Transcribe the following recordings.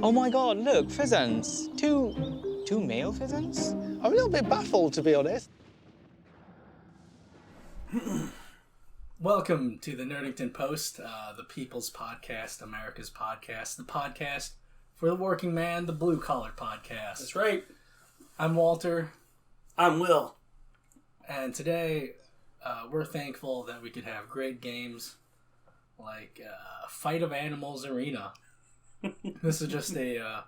Oh my god, look, pheasants. Two male pheasants? I'm a little bit baffled, to be honest. Welcome to the Nerdington Post, the People's Podcast, America's Podcast, the podcast for the working man, the blue-collar podcast. That's right. I'm Walter. I'm Will. And today, we're thankful that we could have great games like Fight of Animals Arena. This is just a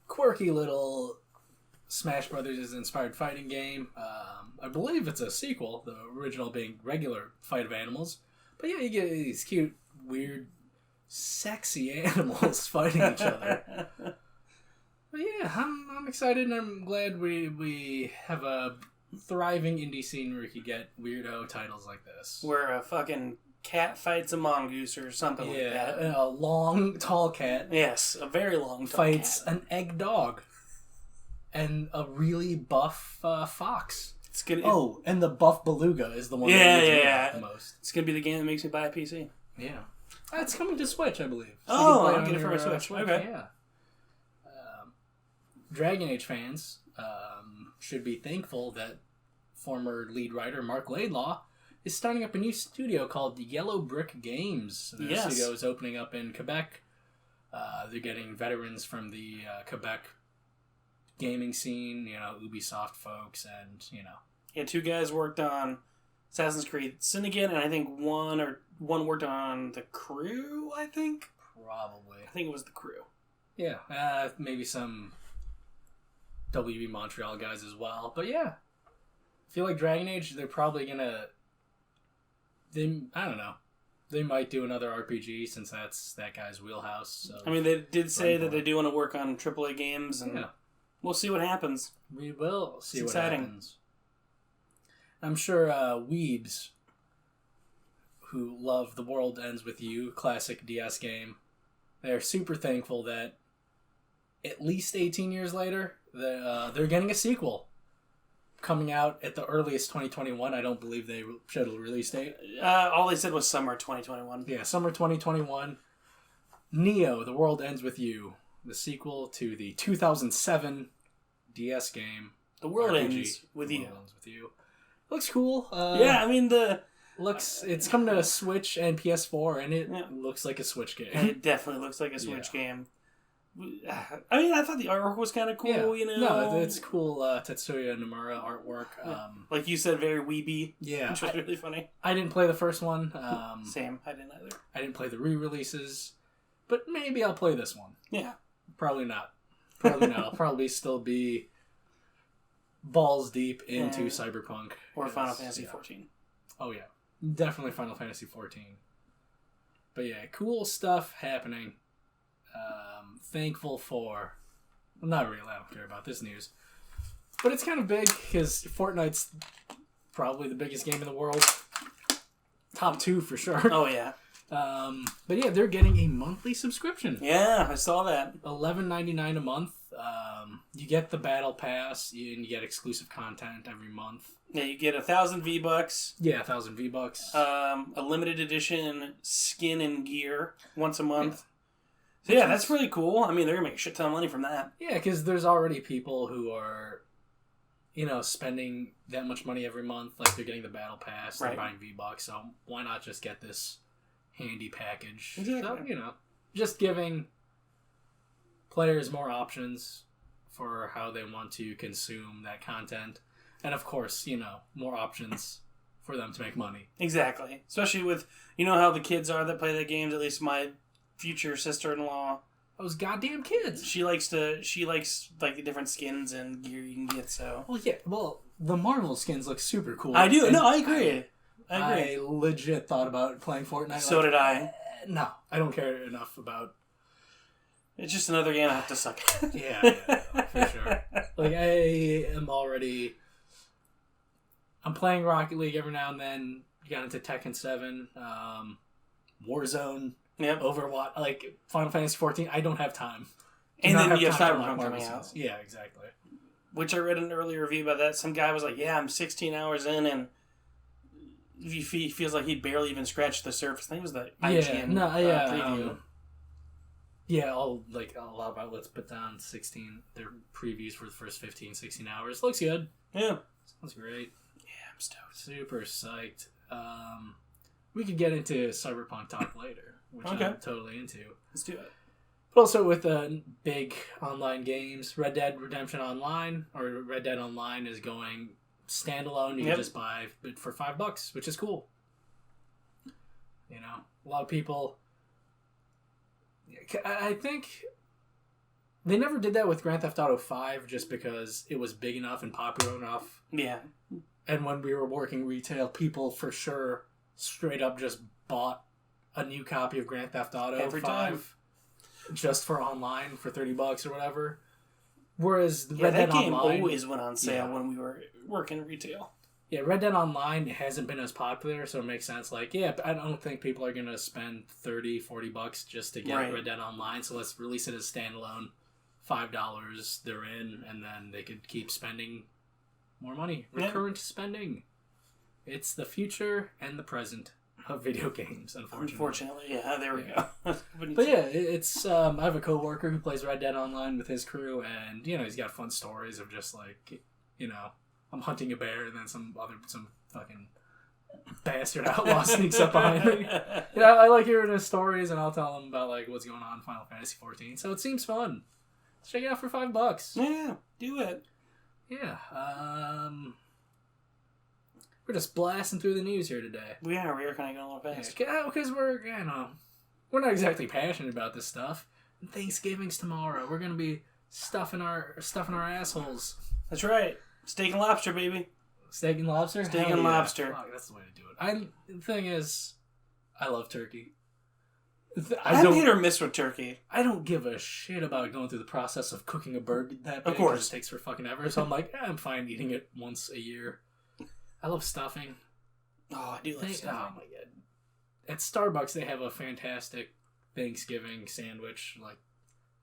quirky little Smash Brothers inspired fighting game. I believe it's a sequel, the original being regular Fight of Animals. But yeah, you get these cute, weird, sexy animals fighting each other. But yeah, I'm excited, and I'm glad we have a thriving indie scene where you could get weirdo titles like this. Where a fucking cat fights a mongoose or something like that. Yeah, a long, tall cat. Yes, a very long, tall fights cat. an egg dog. And a really buff fox. It's gonna, oh, and the buff beluga is the one that the most. It's going to be the game that makes me buy a PC. Yeah. It's coming to Switch, I believe. So I'll get it for my Switch. Okay. Yeah. Dragon Age fans should be thankful that former lead writer Mark Laidlaw is starting up a new studio called Yellow Brick Games. The studio is opening up in Quebec. They're getting veterans from the Quebec gaming scene, Ubisoft folks, and, Yeah, two guys worked on Assassin's Creed Syndicate, and I think one worked on The Crew, I think? Probably. I think it was The Crew. Yeah, maybe some WB Montreal guys as well. But yeah, I feel like Dragon Age, they're probably gonna... I don't know. They might do another RPG since that's that guy's wheelhouse. So. I mean, they did say that they do want to work on AAA games, and we'll see what happens. We will see what happens. I'm sure weebs who love The World Ends With You, classic DS game, they're super thankful that at least 18 years later, they're getting a sequel coming out at the earliest 2021. I don't believe they showed a release date. All they said was summer 2021. Yeah, summer 2021. Neo, The World Ends With You, the sequel to the 2007 DS game. The World RPG, Ends With You. World Ends With You. Looks cool. I mean, it's coming to Switch and PS4, and it looks like a Switch game. It definitely looks like a Switch game. I mean, I thought the artwork was kind of cool, No, it's cool Tetsuya Nomura artwork. Like you said, very weeby. Yeah. Which was really funny. I didn't play the first one. Same. I didn't either. I didn't play the re-releases, but maybe I'll play this one. Yeah. Probably not. I'll probably still be balls deep into Cyberpunk. Or Final Fantasy XIV. Oh, yeah. Definitely Final Fantasy XIV. But yeah, cool stuff happening. Thankful for... Well, not really, I don't care about this news. But it's kind of big, because Fortnite's probably the biggest game in the world. Top 2 for sure. Oh, yeah. But yeah, they're getting a monthly subscription. Yeah, I saw that. $11.99 a month. You get the battle pass, and you get exclusive content every month. Yeah, you get 1,000 V-Bucks. Yeah, 1,000 V-Bucks. A limited edition skin and gear once a month. So yeah, that's really cool. I mean, they're going to make a shit ton of money from that. Yeah, because there's already people who are, spending that much money every month. Like, they're getting the battle pass, they're buying V-Bucks, so why not just get this handy package? Exactly. So, just giving players more options for how they want to consume that content. And of course, more options for them to make money. Exactly. Especially with, how the kids are that play the games, at least my future sister-in-law. Those goddamn kids. She likes like the different skins and gear you can get, so. Well, yeah. Well, the Marvel skins look super cool. I do. No, I agree. I legit thought about playing Fortnite. So did I. No, I don't care enough about... It's just another game I have to suck at. Yeah, for sure. Like, I'm playing Rocket League every now and then. Got into Tekken 7, Warzone, Overwatch, like Final Fantasy 14. I don't have time. And then you have Cyberpunk coming out. Yeah, exactly. Which I read an earlier review about that. Some guy was like, yeah, I'm 16 hours in, and he feels like he barely even scratched the surface. I think it was the IGN preview. Yeah, a lot of outlets put down their previews for the first 15, 16 hours. Looks good. Yeah. Sounds great. Yeah, I'm stoked. Super psyched. We could get into Cyberpunk talk later, which Okay. I'm totally into. Let's do it. But also with big online games, Red Dead Redemption Online, or Red Dead Online is going standalone. You can just buy it for $5, which is cool. You know, a lot of people... I think they never did that with Grand Theft Auto 5 just because it was big enough and popular enough. Yeah. And when we were working retail, people for sure straight up just bought a new copy of Grand Theft Auto Every 5 time. just for online for $30 or whatever. Whereas Yeah, Red that Dead game Online always went on sale when we were working retail. Yeah, Red Dead Online hasn't been as popular, so it makes sense. Like, yeah, I don't think people are going to spend $30-$40 just to get Red Dead Online, so let's release it as standalone. $5 they're in, and then they could keep spending more money. Recurrent spending. It's the future and the present of video games, unfortunately. Yeah, there we go. But yeah, it's I have a coworker who plays Red Dead Online with his crew, and, you know, he's got fun stories of just, like, you know, I'm hunting a bear, and then some fucking bastard outlaw sneaks up behind me. Yeah, I like hearing his stories, and I'll tell him about like what's going on in Final Fantasy 14. So it seems fun. Let's check it out for $5. Yeah, do it. Yeah. We're just blasting through the news here today. We are kind of going a little fast. Because we're, you know, we're not exactly passionate about this stuff. And Thanksgiving's tomorrow. We're gonna be stuffing our assholes. That's right. Steak and lobster, baby. Steak and lobster? Steak and lobster. Fuck, that's the way to do it. The thing is, I love turkey. I'm hit or miss with turkey. I don't give a shit about going through the process of cooking a bird that big. Of course. It takes for fucking ever. So I'm like, I'm fine eating it once a year. I love stuffing. Oh, I do love stuffing. Oh my god. At Starbucks, they have a fantastic Thanksgiving sandwich. Like,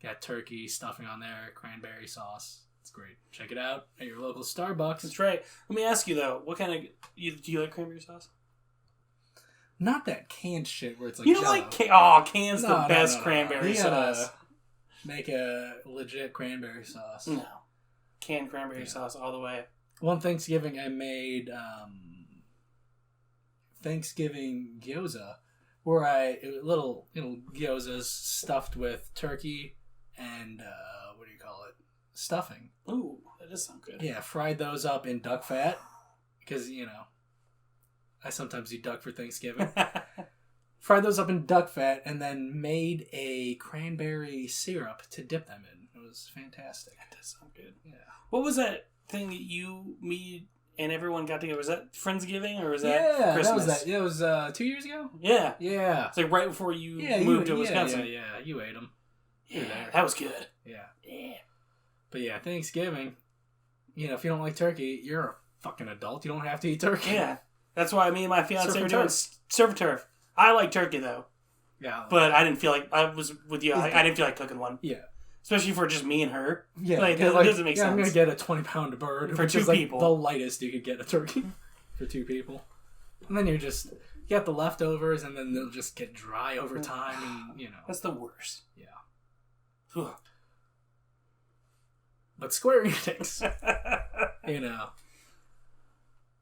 got turkey, stuffing on there, cranberry sauce. It's great. Check it out at your local Starbucks. That's right. Let me ask you though, what kind of do you like cranberry sauce? Not that canned shit where it's like you don't Jell-O. like cann's the best cranberry You gotta sauce. make a legit cranberry sauce. No, canned cranberry sauce all the way. One Thanksgiving I made Thanksgiving gyoza, where little gyozas stuffed with turkey and what do you call it? Stuffing. Ooh, that does sound good. Yeah, fried those up in duck fat because I sometimes eat duck for Thanksgiving. Fried those up in duck fat and then made a cranberry syrup to dip them in. It was fantastic. That does sound good. Yeah. What was that thing that you, me, and everyone got together? Was that Friendsgiving or was that Christmas? That was 2 years ago? Yeah. Yeah. It's like right before you moved to Wisconsin. Yeah, you ate them. Yeah, that was good. Yeah. Yeah. But yeah, Thanksgiving, if you don't like turkey, you're a fucking adult. You don't have to eat turkey. Yeah. That's why me and my fiance Surf were and doing turf. surf and turf. I like turkey though. Yeah. But I didn't feel like, I was with you, I didn't feel like cooking one. Yeah. Especially for just me and her. Yeah. Like, that doesn't make sense. I'm going to get a 20-pound bird. For which two is like people. the lightest you could get a turkey for two people. And then you get the leftovers and then they'll just get dry over time and, That's the worst. Yeah. Ugh. But Square Enix,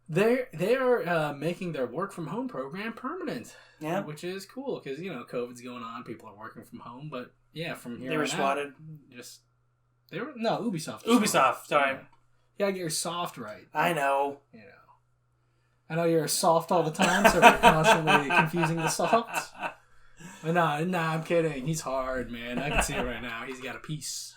they are making their work from home program permanent. Yeah. Which is cool because, COVID's going on. People are working from home. But, yeah, from here They were on swatted. No, Ubisoft. Ubisoft, sorry. You gotta get your soft right. I know. I know you're soft all the time, so you're constantly confusing the softs. But nah, I'm kidding. He's hard, man. I can see it right now. He's got a piece.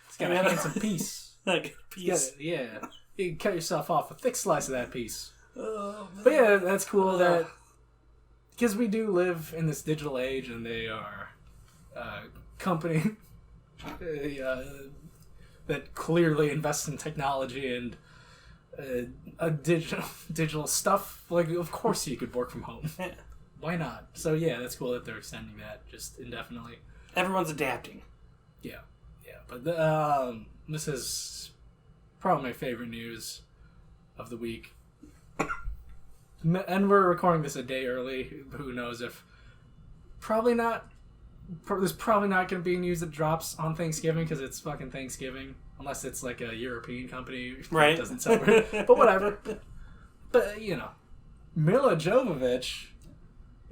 He's got a handsome piece. Like a piece. You can cut yourself off a thick slice of that piece. Oh, man. But yeah, that's cool that... Because we do live in this digital age, and they are a company that clearly invests in technology and a digital stuff. Like, of course you could work from home. Why not? So yeah, that's cool that they're extending that just indefinitely. Everyone's adapting. Yeah. But this is probably my favorite news of the week. And we're recording this a day early. Who knows if... Probably not There's probably not going to be news that drops on Thanksgiving because it's fucking Thanksgiving. Unless it's like a European company. Right. It doesn't celebrate. But whatever. But, Milla Jovovich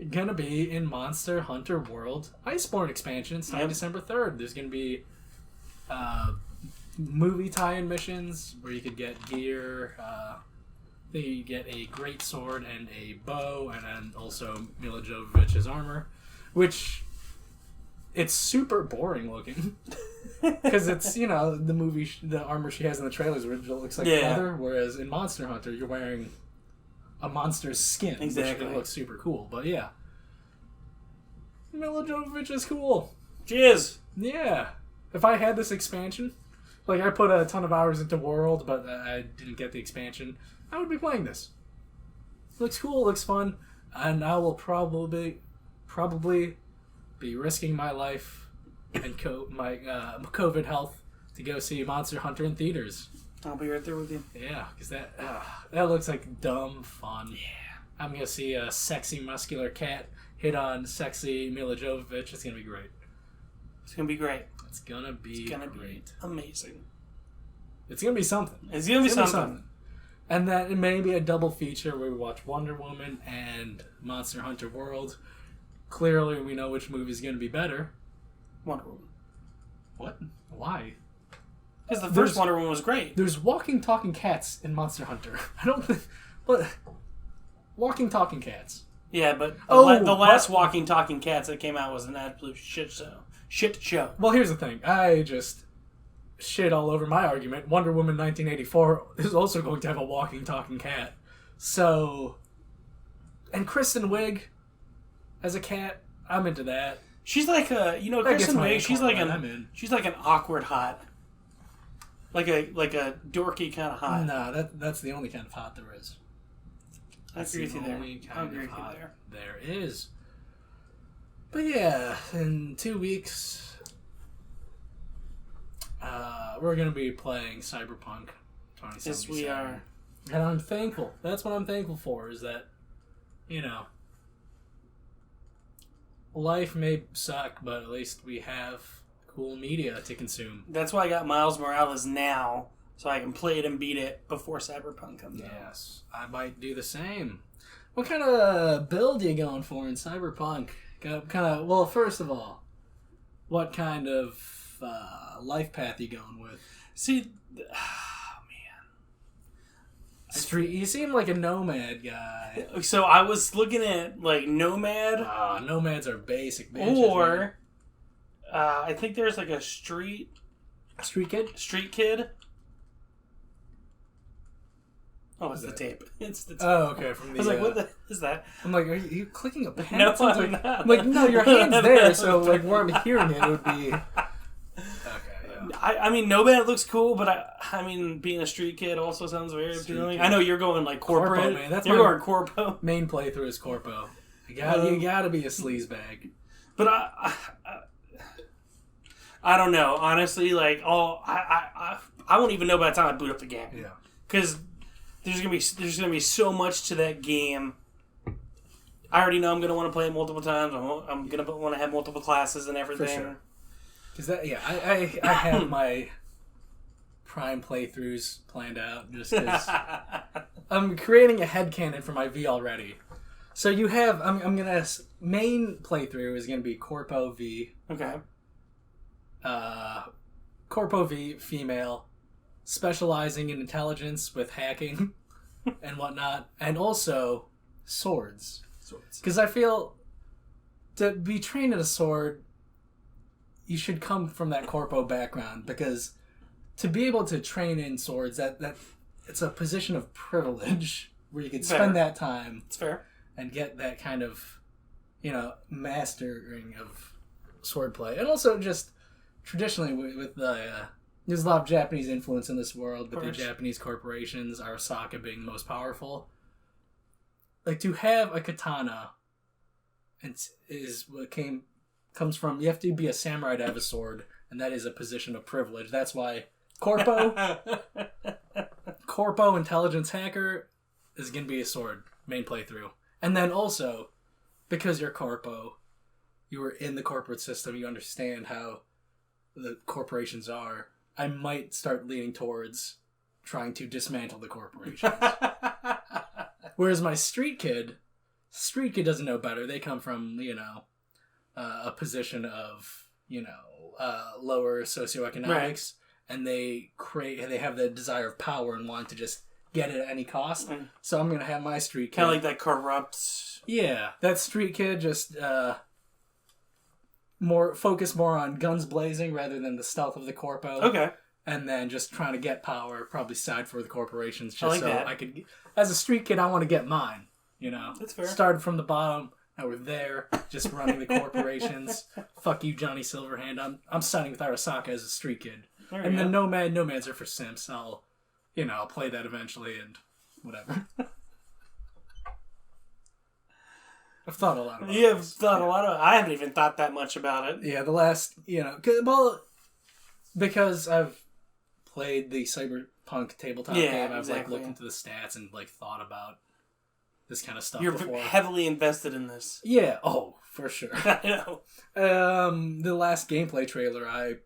gonna be in Monster Hunter World Iceborne expansion starting December 3rd. There's gonna be movie tie-in missions where you could get gear. You get a great sword and a bow, and then also Milla Jovovich's armor, which it's super boring looking because it's the movie the armor she has in the trailers where it looks like leather, whereas in Monster Hunter you're wearing a monster's skin, exactly. Which looks super cool. But yeah, Milla Jovovich is cool. She is. Yeah. If I had this expansion, like I put a ton of hours into World, but I didn't get the expansion, I would be playing this. Looks cool, looks fun, and I will probably be risking my life and my COVID health to go see Monster Hunter in theaters. I'll be right there with you. Yeah, because that looks like dumb fun. Yeah. I'm going to see a sexy, muscular cat hit on sexy Milla Jovovich. It's going to be great. It's going to be great. It's going to be great. Amazing. It's going to be something. It's going to be something. And then maybe a double feature where we watch Wonder Woman and Monster Hunter World. Clearly, we know which movie is going to be better. Wonder Woman. What? Why? Because the first Wonder Woman was great. There's walking, talking cats in Monster Hunter. I don't think... But... Walking, talking cats. Yeah, but the last walking, talking cats that came out was an absolute shit show. Well, here's the thing. I just shit all over my argument. Wonder Woman 1984 is also going to have a walking, talking cat. So... And Kristen Wiig as a cat, I'm into that. She's like a... Kristen Wiig, she's like an awkward hot. Like a dorky kind of hot. No, that's the only kind of hot there is. I agree with you there. I agree with you there. There is. But yeah, in 2 weeks, we're going to be playing Cyberpunk 2077. Yes, we are. And I'm thankful. That's what I'm thankful for, is that, life may suck, but at least we have cool media to consume. That's why I got Miles Morales now, so I can play it and beat it before Cyberpunk comes out. Yes, I might do the same. What kind of build are you going for in Cyberpunk? Well, first of all, what kind of life path are you going with? See, You seem like a nomad guy. So I was looking at nomad. Nomads are basic bitches. Or I think there's a street kid. Oh, it's the tape. It's the tape. Oh, okay. From the, I was like, what the is that? I'm like, are you clicking a pen? No, I'm not. I'm like, no, your hand's there, so where I'm hearing it would be... Okay, yeah. I mean, Nomad looks cool, but I mean, being a street kid also sounds very appealing. I know you're going corporate. Corpo, man. That's you're going Corpo. Main playthrough is Corpo. You gotta be a sleazebag. But I don't know. Honestly, I won't even know by the time I boot up the game. Yeah. Because there's gonna be so much to that game. I already know I'm gonna want to play it multiple times. I'm gonna want to have multiple classes and everything. For sure. Because I have my prime playthroughs planned out just because I'm creating a headcanon for my V already. So you have I'm gonna main playthrough is gonna be Corpo V. Okay. Corpo V, female, specializing in intelligence with hacking and whatnot, and also swords. Because I feel to be trained in a sword, you should come from that Corpo background, because to be able to train in swords, that it's a position of privilege where you could spend that time. It's fair. And get that kind of, mastering of swordplay. And also just traditionally with there's a lot of Japanese influence in this world, but the Japanese corporations, Arasaka being the most powerful. To have a katana is what comes from, you have to be a samurai to have a sword, and that is a position of privilege. That's why Corpo intelligence hacker is going to be a sword main playthrough. And then also, because you're Corpo, you were in the corporate system, you understand how the corporations are, I might start leaning towards trying to dismantle the corporations. Whereas my street kid doesn't know better. They come from, a position of, lower socioeconomics, right. and they have the desire of power and want to just get it at any cost. So I'm gonna have my street kid kind of like that corrupt. Yeah, that street kid just focus more on guns blazing rather than the stealth of the corpo. Okay. And then just trying to get power, probably side for the corporations, just I like so that. I could. As a street kid, I want to get mine. That's fair. Started from the bottom. Now we're there, just running the corporations. Fuck you, Johnny Silverhand. I'm signing with Arasaka as a street kid. And then Nomads are for simps. I'll play that eventually and whatever. I've thought a lot about it. You've thought a lot of. I haven't even thought that much about it. Yeah, the last, because I've played the Cyberpunk tabletop game, I've exactly. looked into the stats and thought about this kind of stuff You're before. heavily invested in this. Yeah, for sure. I know. The last gameplay trailer,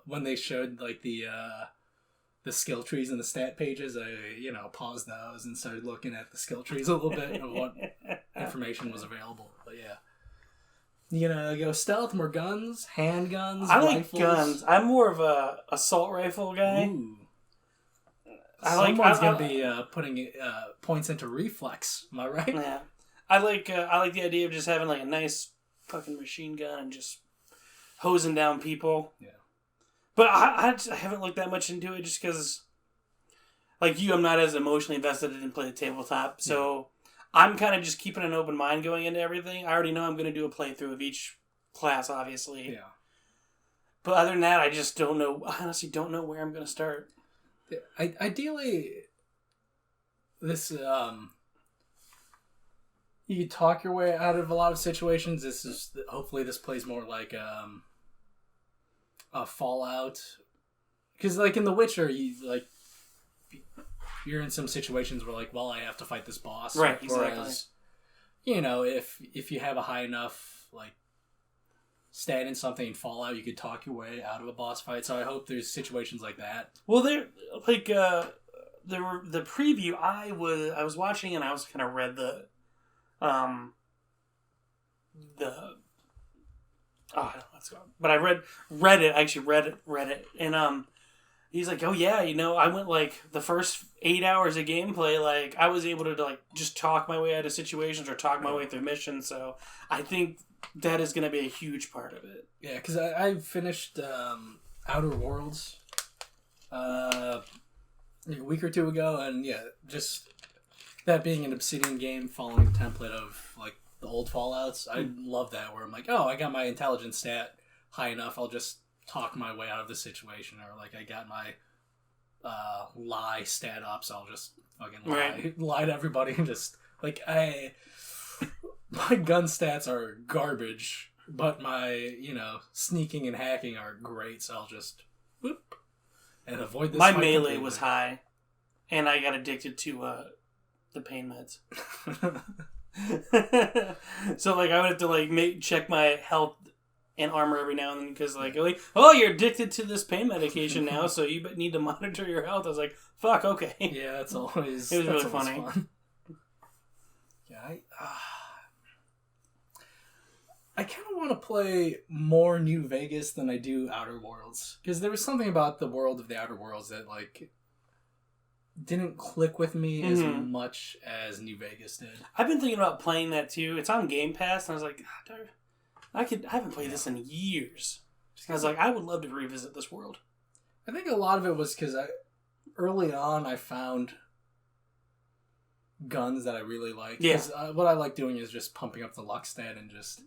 when they showed the skill trees and the stat pages, I paused those and started looking at the skill trees a little bit of what information was available. But yeah, go stealth, more guns, handguns. I like rifles. guns. I'm more of a assault rifle guy. Ooh. Someone's gonna be putting points into reflex. Am I right? Yeah, I like the idea of just having a nice fucking machine gun and just hosing down people. Yeah. But I haven't looked that much into it just because, like you, I'm not as emotionally invested in play the tabletop. So I'm kind of just keeping an open mind going into everything. I already know I'm going to do a playthrough of each class, obviously. Yeah. But other than that, I just don't know. I honestly don't know where I'm going to start. Ideally, this you talk your way out of a lot of situations. Hopefully this plays more like a Fallout, because in The Witcher, you're in some situations where I have to fight this boss, right? Exactly. Whereas, if you have a high enough stat in something in Fallout, you could talk your way out of a boss fight. So I hope there's situations like that. Well, there the preview I was watching, and I also kind of read the let's go. But I read it. I actually read it, and he's like, oh yeah, I went the first 8 hours of gameplay, I was able to just talk my way out of situations or talk my way through missions. So I think that is going to be a huge part of it. Yeah, because I finished Outer Worlds a week or two ago, and just that being an Obsidian game following the template of the old Fallouts, I love that, where I'm I got my intelligence stat high enough, I'll just talk my way out of the situation, or I got my lie stat up, so I'll just fucking lie to everybody and just my gun stats are garbage, but my sneaking and hacking are great, so I'll just whoop and avoid this. My melee was high, and I got addicted to the pain meds. So I would have to check my health and armor every now and then, because oh, you're addicted to this pain medication now, so you need to monitor your health. I was like, fuck, okay. Yeah, that's always it was really funny. Fun. Yeah, I kind of want to play more New Vegas than I do Outer Worlds, because there was something about the world of the Outer Worlds that didn't click with me as much as New Vegas did. I've been thinking about playing that too. It's on Game Pass, and I was like, I haven't played this in years. I was like, I would love to revisit this world. I think a lot of it was because early on I found guns that I really liked. Yeah. What I like doing is just pumping up the luck stat and just,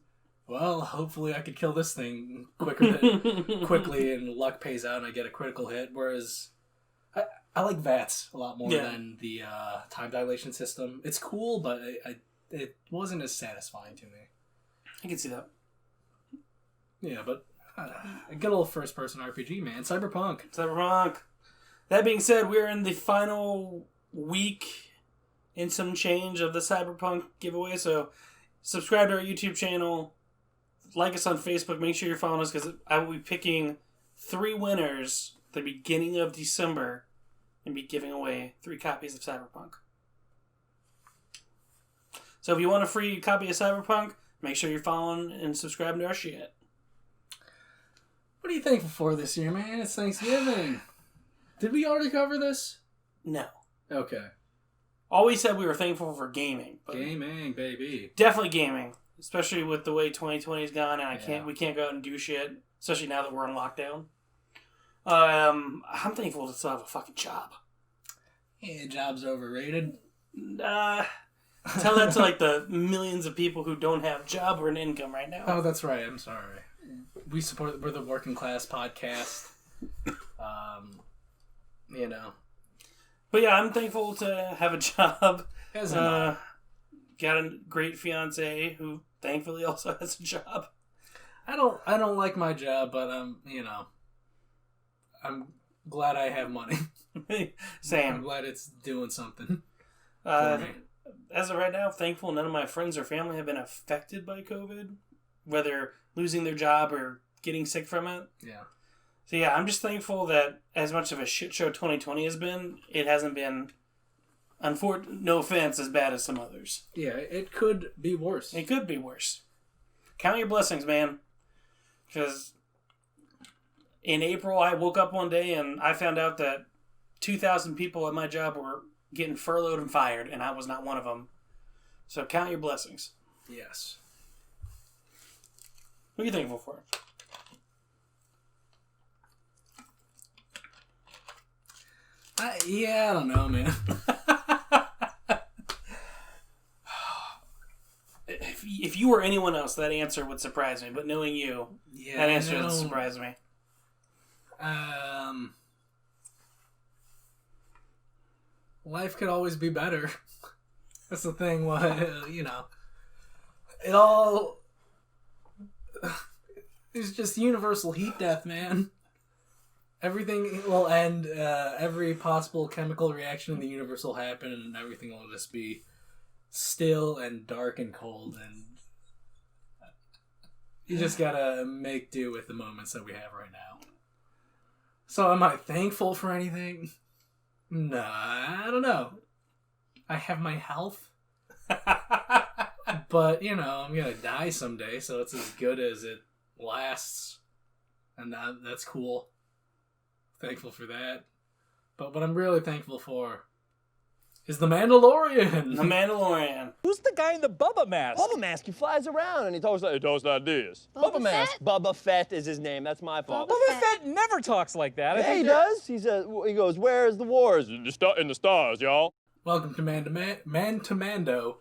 hopefully I could kill this thing quickly, and luck pays out and I get a critical hit. Whereas I like VATS a lot more than the time dilation system. It's cool, but it wasn't as satisfying to me. I can see that. Yeah, but a good old first-person RPG, man. Cyberpunk. That being said, we're in the final week and some change of the Cyberpunk giveaway, so subscribe to our YouTube channel, like us on Facebook. Make sure you're following us because I will be picking 3 winners at the beginning of December and be giving away 3 copies of Cyberpunk. So if you want a free copy of Cyberpunk, make sure you're following and subscribing to our shit. What are you thankful for this year, man? It's Thanksgiving. Did we already cover this? No. Okay. Always said we were thankful for gaming. But Gaming, baby. definitely gaming. Especially with the way 2020's gone and we can't go out and do shit. Especially now that we're on lockdown. I'm thankful to still have a fucking job. Yeah, job's overrated. Tell that to like the millions of people who don't have job or an income right now. Oh, that's right. I'm sorry. We're the working class podcast. You know. But yeah, I'm thankful to have a job. As am I. Got a great fiance who thankfully also has a job. I don't like my job, but I'm glad I have money. Same. I'm glad it's doing something. As of right now, thankful none of my friends or family have been affected by COVID, whether losing their job or getting sick from it. Yeah. So yeah, I'm just thankful that as much of a shit show 2020 has been, it hasn't been, no offense, as bad as some others. Yeah, it could be worse. It could be worse. Count your blessings, man. Because in April, I woke up one day and I found out that 2,000 people at my job were getting furloughed and fired, and I was not one of them. So count your blessings. Yes. What are you thankful for? I don't know, man. If you were anyone else, that answer would surprise me. But knowing you, that answer doesn't surprise me. Life could always be better. That's the thing. It all is just universal heat death, man. Everything will end. Every possible chemical reaction in the universe will happen, and everything will just be still and dark and cold, and you just gotta make do with the moments that we have right now. So am I thankful for anything? Nah, I don't know. I have my health. But, I'm gonna die someday, so it's as good as it lasts. And that's cool. Thankful for that. But what I'm really thankful for is the Mandalorian. The Mandalorian. Who's the guy in the Bubba mask? Bubba Mask, he flies around and he talks like this. Bubba mask. Bubba Fett is his name. That's my fault. Bubba Fett never talks like that. Yeah, he does. He goes, "Where's the wars? In the stars, y'all." Welcome to Man to Mando,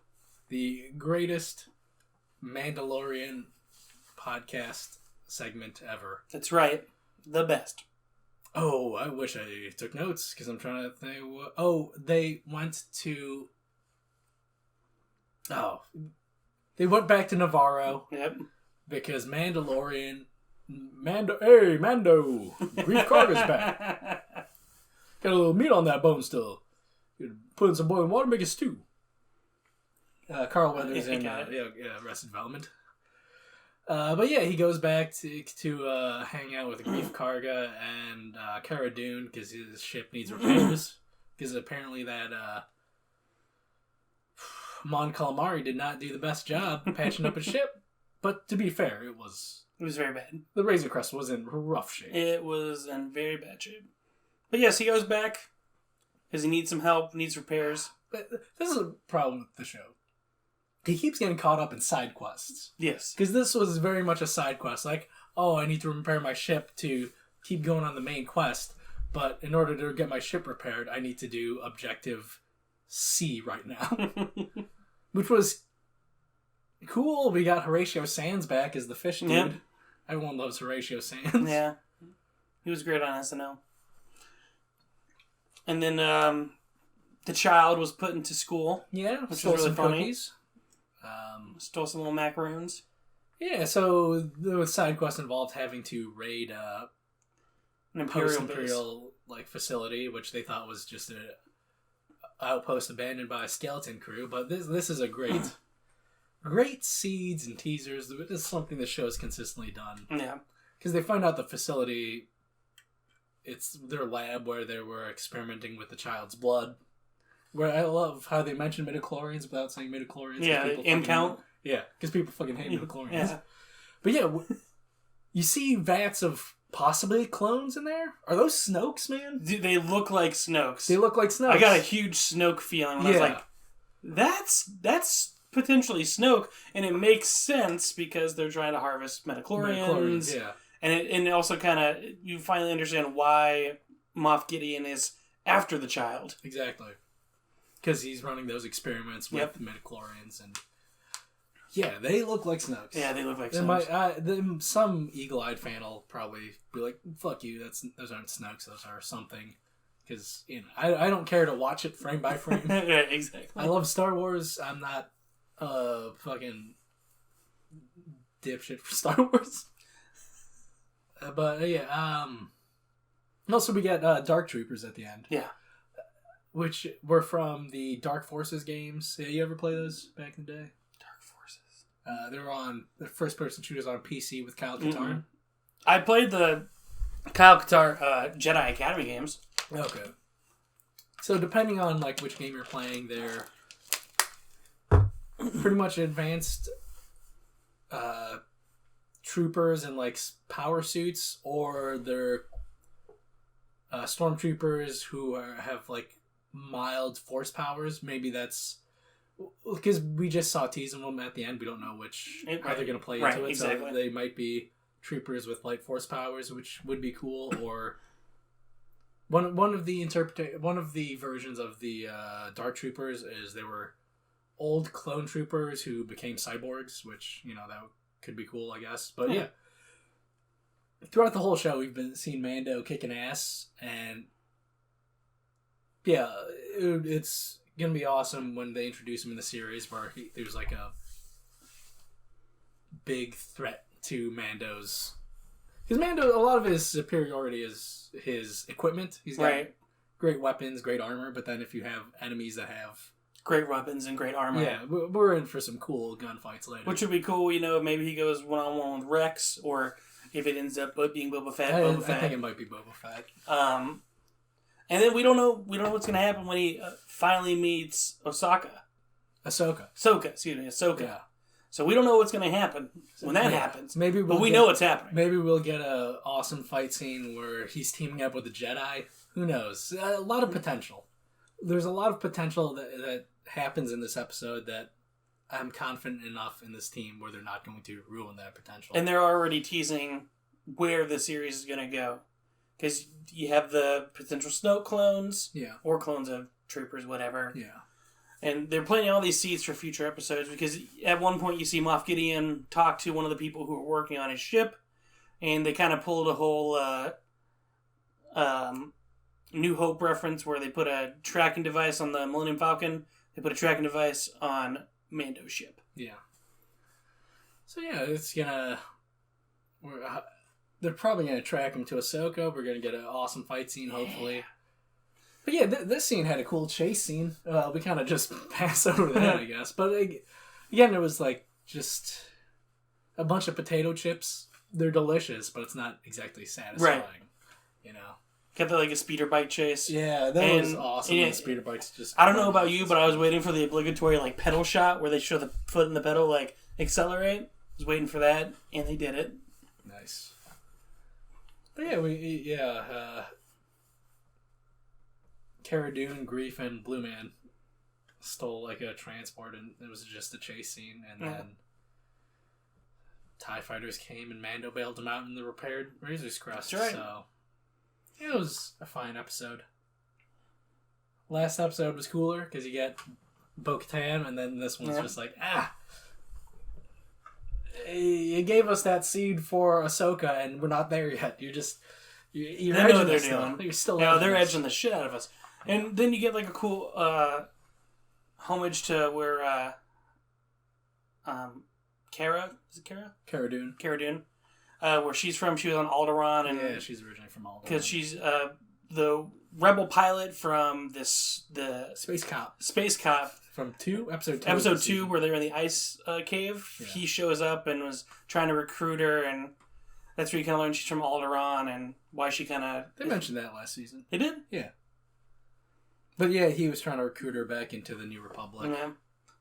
the greatest Mandalorian podcast segment ever. That's right. The best. Oh, I wish I took notes because I'm trying to think. They went to. Oh, they went back to Navarro. Yep. Because Mandalorian, Mando, Grief Carter's back. Got a little meat on that bone still. Put in some boiling water, make a stew. Carl Weathers in Arrested Development. But yeah, he goes back to hang out with Grief Karga and Cara Dune because his ship needs repairs. Because apparently that Mon Calamari did not do the best job patching up his ship. But to be fair, it was very bad. The Razor Crest was in rough shape. It was in very bad shape. But yes, he goes back because he needs some help, needs repairs. But this is a problem with the show. He keeps getting caught up in side quests. Yes. Because this was very much a side quest. Like, I need to repair my ship to keep going on the main quest. But in order to get my ship repaired, I need to do Objective C right now. Which was cool. We got Horatio Sands back as the fish dude. Yep. Everyone loves Horatio Sands. Yeah. He was great on SNL. And then the child was put into school. Yeah, which stole was really some funny. cookies. Stole some little macaroons. Yeah, so the side quest involved having to raid An Imperial base. facility, which they thought was just an outpost abandoned by a skeleton crew. But this is a great great seeds and teasers. This is something the show has consistently done. Yeah. Because they find out the facility, it's their lab where they were experimenting with the child's blood. Where I love how they mention midichlorians without saying midichlorians. Yeah, in count. Yeah, because people fucking hate midichlorians. Yeah. But yeah, you see vats of possibly clones in there? Are those Snokes, man? They look like Snokes. They look like Snokes. I got a huge Snoke feeling when I was like, that's potentially Snoke, and it makes sense because they're trying to harvest midichlorians. Yeah. And it also kind of, you finally understand why Moff Gideon is after the child. Exactly. Because he's running those experiments with midichlorians, and yeah, they look like Snokes. Yeah, they look like Snokes. Some eagle-eyed fan will probably be like, "Fuck you! Those aren't Snokes. Those are something." Because I don't care to watch it frame by frame. Yeah, exactly. I love Star Wars. I'm not fucking dipshit for Star Wars. But yeah, also we got Dark Troopers at the end. Yeah. Which were from the Dark Forces games. Yeah, you ever play those back in the day? Dark Forces. They were on the first-person shooters on PC with Kyle Katarn. Mm-hmm. I played the Kyle Katarn Jedi Academy games. Okay. So depending on like which game you're playing, they're pretty much advanced troopers in like power suits, or they're stormtroopers who have like mild force powers. Maybe that's because we just saw teasing them at the end. We don't know how they're going to play into it. Exactly. So they might be troopers with light force powers, which would be cool. Or one of the versions of the Dark Troopers is they were old clone troopers who became cyborgs, which that could be cool, I guess. But yeah. Throughout the whole show, we've been seeing Mando kicking ass, and yeah, it's gonna be awesome when they introduce him in the series where there's like a big threat to Mando's. Because Mando, a lot of his superiority is his equipment. He's got great weapons, great armor, but then if you have enemies that have great weapons and great armor, yeah, we're in for some cool gunfights later. Which would be cool, maybe he goes one-on-one with Rex, or if it ends up being Boba Fett, I think it might be Boba Fett. And then we don't know what's going to happen when he finally meets Ahsoka. Yeah. So we don't know what's going to happen when that happens. But we know what's happening. Maybe we'll get a awesome fight scene where he's teaming up with a Jedi. Who knows? A lot of potential. There's a lot of potential that happens in this episode that I'm confident enough in this team where they're not going to ruin that potential. And they're already teasing where the series is going to go. Because you have the potential Snoke clones. Yeah. Or clones of troopers, whatever. Yeah. And they're planting all these seeds for future episodes because at one point you see Moff Gideon talk to one of the people who are working on his ship. And they kind of pulled a whole New Hope reference where they put a tracking device on the Millennium Falcon. They put a tracking device on Mando's ship. Yeah. So yeah, it's gonna. They're probably gonna track him to Ahsoka. We're gonna get an awesome fight scene, hopefully. But yeah, this scene had a cool chase scene. We kind of just pass over that, I guess. But again, it was like just a bunch of potato chips. They're delicious, but it's not exactly satisfying. Right. Got a speeder bike chase. Yeah, that was awesome. The speeder bikes just. I don't know about you, but I was waiting for the obligatory pedal shot where they show the foot in the pedal accelerate. I was waiting for that, and they did it. Nice. But yeah, Cara Dune, Grief, and Blue Man stole a transport, and it was just a chase scene, and then TIE fighters came and Mando bailed them out and they repaired Razor's Crest. That's right. So it was a fine episode. Last episode was cooler because you get Bo-Katan, and then this one's just you gave us that seed for Ahsoka, and we're not there yet. You're they know what they're doing. You're still they're edging the shit out of us. And then you get a cool homage to where Cara, is it Cara? Cara Dune. Cara Dune. Where she's from. She was on Alderaan. And yeah, she's originally from Alderaan. Because she's the rebel pilot from the Space Cop. Space Cop From episode 2. Episode 2, where they're in the ice cave. Yeah. He shows up and was trying to recruit her, and that's where you kind of learn she's from Alderaan and why she kind of... They mentioned that last season. They did? Yeah. But yeah, he was trying to recruit her back into the New Republic. Yeah.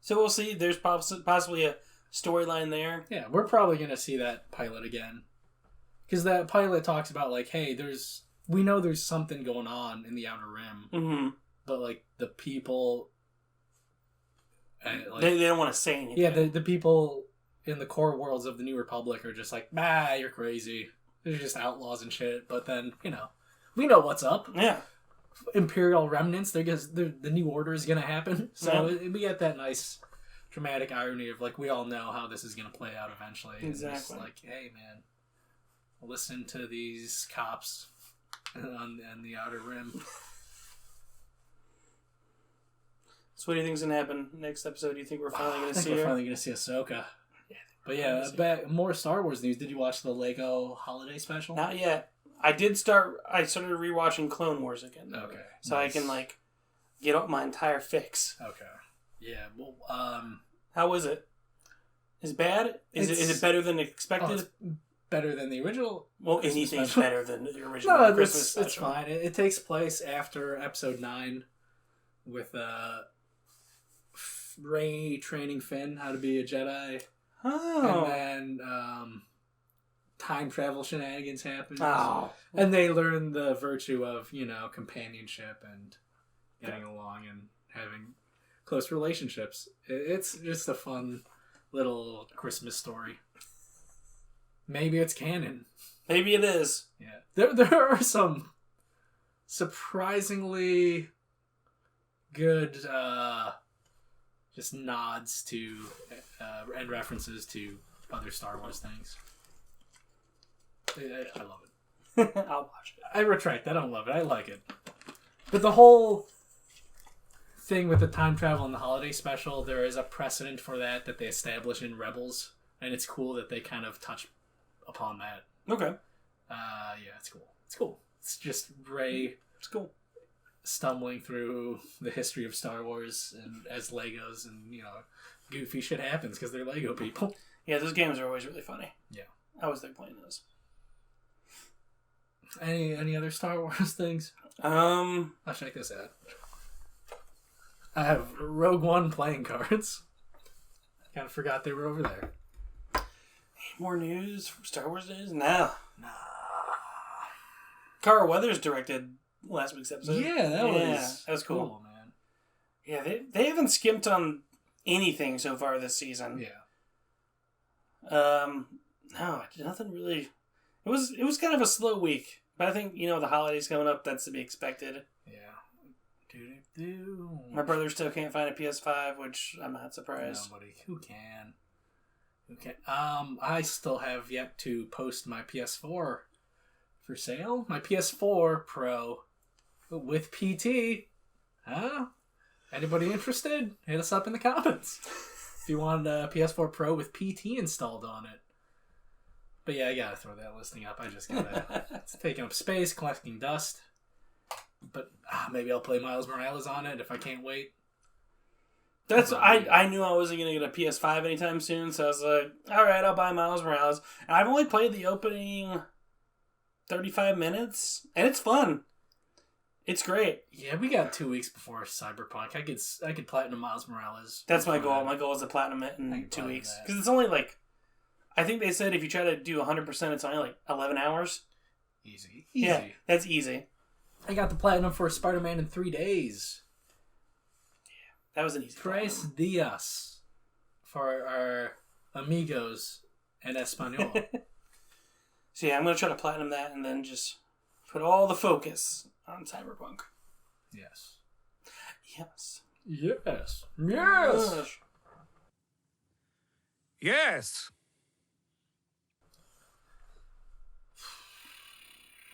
So we'll see. There's possibly a storyline there. Yeah, we're probably going to see that pilot again. Because that pilot talks about, like, hey, we know there's something going on in the Outer Rim. Mm-hmm. But, like, the people... they don't want to say anything. Yeah, the people in the core worlds of the New Republic are just like, bah, you're crazy. They're just outlaws and shit. But then, we know what's up. Yeah. Imperial remnants, the New Order is going to happen. So Yeah. we get that nice dramatic irony of, like, we all know how this is going to play out eventually. Exactly. It's like, hey, man, listen to these cops on the Outer Rim. So what do you think's going to happen next episode? Do you think we're finally going to see her? We're finally going to see Ahsoka. Yeah. But yeah, more Star Wars news. Did you watch the Lego holiday special? Not yet. I started rewatching Clone Wars again. Okay. So nice. I can, get up my entire fix. Okay. Yeah, well, How was it? Is it bad? Is it better than expected? it's better than the original. Well, Christmas anything's special. better than the original No, Christmas it's special. fine. It takes place after episode 9 with Rey training Finn how to be a Jedi. Oh. And then time travel shenanigans happen. Oh. And they learn the virtue of, companionship and getting along and having close relationships. It's just a fun little Christmas story. Maybe it's canon. Maybe it is. Yeah. There are some surprisingly good just nods to and references to other Star Wars things. I love it. I'll watch it. I retract. I don't love it. I like it. But the whole thing with the time travel and the holiday special, there is a precedent for that they establish in Rebels, and it's cool that they kind of touch upon that. Okay. Yeah, it's cool. It's cool. It's just Rey It's cool. stumbling through the history of Star Wars and as Legos, and goofy shit happens because they're Lego people. Yeah, those games are always really funny. Yeah. I always like playing those. Any other Star Wars things? I'll check this out. I have Rogue One playing cards. Kind of forgot they were over there. more news from Star Wars news? No. Carl Weathers directed last week's episode. Yeah, that was cool. man. Yeah, they haven't skimped on anything so far this season. Yeah. No, nothing really. It was kind of a slow week, but I think the holidays coming up. That's to be expected. Yeah. Do. My brother still can't find a PS5, which I'm not surprised. Nobody. Who can? I still have yet to post my PS4 for sale. My PS4 Pro with PT. Huh? Anybody interested? Hit us up in the comments if you want a PS4 Pro with PT installed on it. But yeah, I gotta throw that listing up. I just gotta. It's taking up space, collecting dust. But maybe I'll play Miles Morales on it if I can't wait. I knew I wasn't gonna get a PS5 anytime soon, so I was like, all right, I'll buy Miles Morales. And I've only played the opening 35 minutes, and it's fun. It's great. Yeah, we got 2 weeks before Cyberpunk. I could platinum Miles Morales. That's my goal. My goal is to platinum it in 2 weeks. that. Because it's only I think they said if you try to do 100%, it's only 11 hours. Easy. Yeah, that's easy. I got the platinum for Spider-Man in 3 days. That was an easy Tres días for our amigos en español. So yeah, I'm going to try to platinum that and then just put all the focus on Cyberpunk. Yes. Yes. Yes. Yes.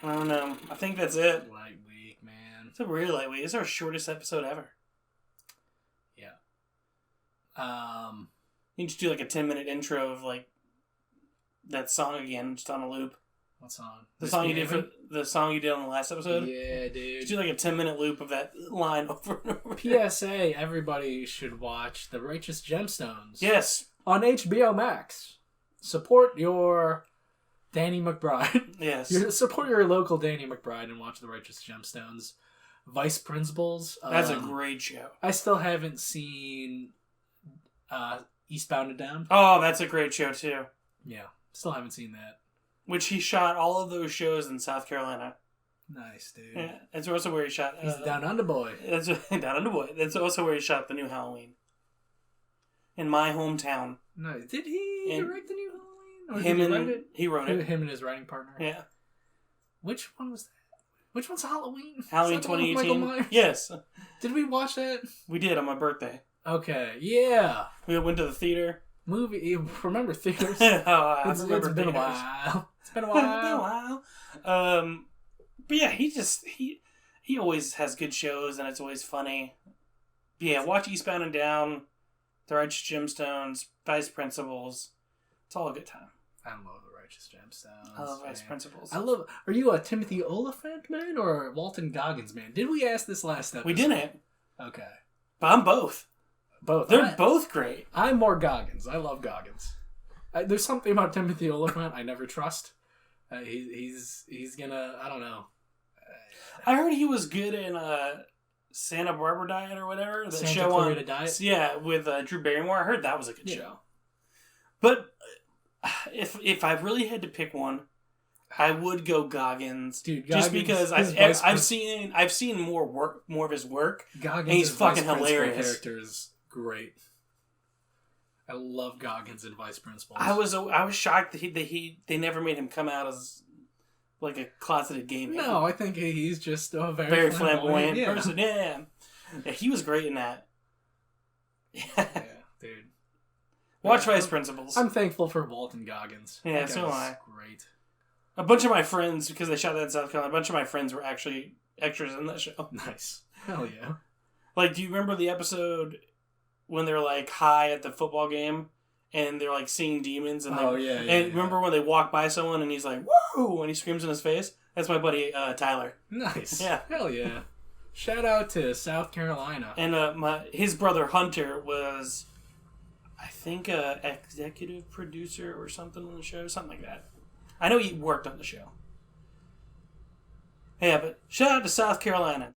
I don't know. I think that's it. Light week, man. It's a really light week. It's our shortest episode ever. Yeah. You just do a 10-minute intro of that song again, just on a loop. What song? The song you did on the last episode? Yeah, dude. Just do like a 10-minute loop of that line over and over. PSA, everybody should watch The Righteous Gemstones. Yes. On HBO Max. Support your Danny McBride. Yes. Support your local Danny McBride and watch The Righteous Gemstones. Vice Principals. That's a great show. I still haven't seen Eastbound and Down. Oh, that's a great show too. Yeah, still haven't seen that. Which he shot all of those shows in South Carolina. Nice, dude. Yeah, that's also where he shot. He's down under boy. That's down under boy. That's also where he shot the new Halloween. In my hometown. No, did he direct the new Halloween? Or Him did he and write it? he wrote it. Him and his writing partner. Yeah. Which one was that? Which one's Halloween? Halloween Is that the one with Michael 2018. Myers? Yes, Did we watch that? we did on my birthday. Okay, yeah. We went to the theater. Movie. You remember theaters? I It's been remember a theaters. while. It's been a It's been a while. while. But yeah, he always has good shows and it's always funny. But yeah, watch Eastbound and Down, The Righteous Gemstones, Vice Principals. It's all a good time. I love The Righteous Gemstones. I love Vice man. Principals. Are you a Timothy Oliphant man or a Walton Goggins man? Did we ask this last episode? We didn't, Okay. but I'm both. Both. They're both great. I'm more Goggins. I love Goggins. There's something about Timothy Oliphant I never trust. He's gonna. I don't know. I heard he was good in Santa Barbara Diet or whatever. The Santa show Clarita on Diet? Yeah, with Drew Barrymore. I heard that was a good Yeah. show. But if I really had to pick one, I would go Goggins. Dude, just Goggins, because I've seen more of his work. Goggins, And he's as fucking Vice Principal hilarious. Character is great. I love Goggins and Vice Principals. I was shocked that they never made him come out as like a closeted gay man. No, I think he's just a Very flamboyant yeah. person. Yeah. He was great in that. Yeah, dude. Watch Yeah, Vice Principals. I'm thankful for Walton Goggins. Yeah, That so guy am was I. Great. A bunch of my friends, because they shot that in South Carolina, a bunch of my friends were actually extras in that show. Nice. Hell yeah. Like, do you remember the episode when they're like high at the football game and they're like seeing demons? And remember when they walk by someone and he's like, "Woo!" and he screams in his face? That's my buddy Tyler. Nice. Yeah. Hell yeah. Shout out to South Carolina. And his brother Hunter was, I think, a executive producer or something on the show, something like that. I know he worked on the show. Yeah, but shout out to South Carolina.